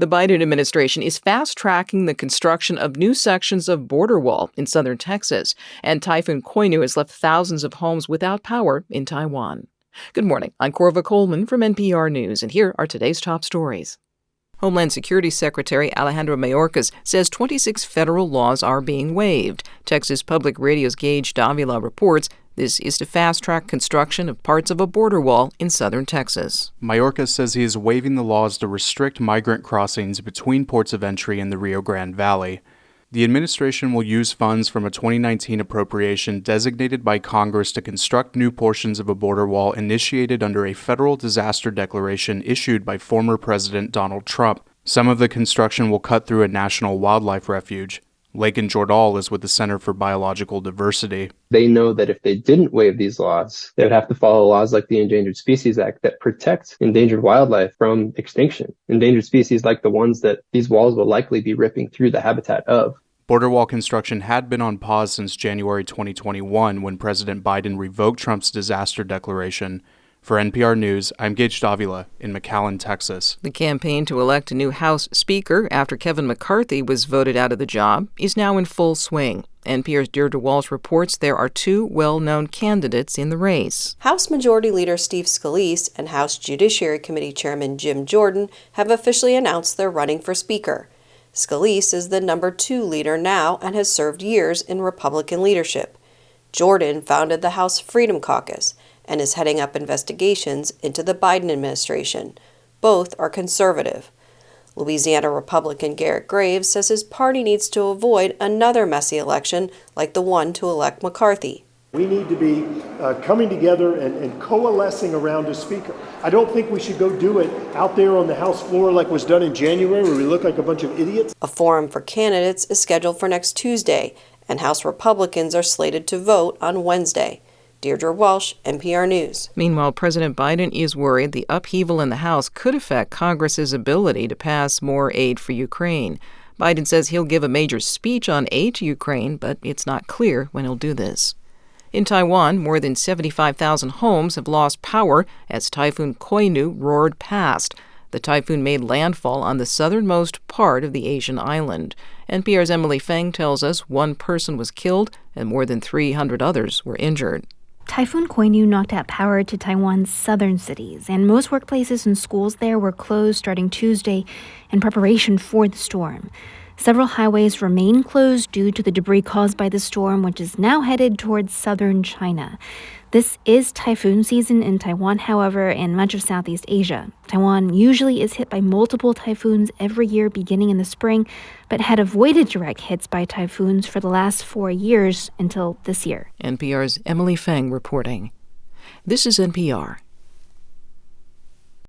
The Biden administration is fast-tracking the construction of new sections of border wall in southern Texas, and Typhoon Koinu has left thousands of homes without power in Taiwan. Good morning. I'm Corva Coleman from NPR News, and here are today's top stories. Homeland Security Secretary Alejandro Mayorkas says 26 federal laws are being waived. Texas Public Radio's Gage Davila reports this is to fast-track construction of parts of a border wall in southern Texas. Mayorkas says he is waiving the laws to restrict migrant crossings between ports of entry in the Rio Grande Valley. The administration will use funds from a 2019 appropriation designated by Congress to construct new portions of a border wall initiated under a federal disaster declaration issued by former President Donald Trump. Some of the construction will cut through a national wildlife refuge. Lakin Jordal is with the Center for Biological Diversity. They know that if they didn't waive these laws, they would have to follow laws like the Endangered Species Act that protect endangered wildlife from extinction. Endangered species like the ones that these walls will likely be ripping through the habitat of. Border wall construction had been on pause since January 2021 when President Biden revoked Trump's disaster declaration. For NPR News, I'm Gage Davila in McAllen, Texas. The campaign to elect a new House Speaker after Kevin McCarthy was voted out of the job is now in full swing. NPR's Deirdre Walsh reports there are two well-known candidates in the race. House Majority Leader Steve Scalise and House Judiciary Committee Chairman Jim Jordan have officially announced they're running for Speaker. Scalise is the number 2 leader now and has served years in Republican leadership. Jordan founded the House Freedom Caucus and is heading up investigations into the Biden administration. Both are conservative. Louisiana Republican Garrett Graves says his party needs to avoid another messy election like the one to elect McCarthy. We need to be coming together and coalescing around a speaker. I don't think we should go do it out there on the House floor like was done in January where we look like a bunch of idiots. A forum for candidates is scheduled for next Tuesday, and House Republicans are slated to vote on Wednesday. Deirdre Walsh, NPR News. Meanwhile, President Biden is worried the upheaval in the House could affect Congress's ability to pass more aid for Ukraine. Biden says he'll give a major speech on aid to Ukraine, but it's not clear when he'll do this. In Taiwan, more than 75,000 homes have lost power as Typhoon Koinu roared past. The typhoon made landfall on the southernmost part of the Asian island. NPR's Emily Feng tells us one person was killed and more than 300 others were injured. Typhoon Koinu knocked out power to Taiwan's southern cities, and most workplaces and schools there were closed starting Tuesday in preparation for the storm. Several highways remain closed due to the debris caused by the storm, which is now headed towards southern China. This is typhoon season in Taiwan, however, and much of Southeast Asia. Taiwan usually is hit by multiple typhoons every year beginning in the spring, but had avoided direct hits by typhoons for the last 4 years until this year. NPR's Emily Feng reporting. This is NPR.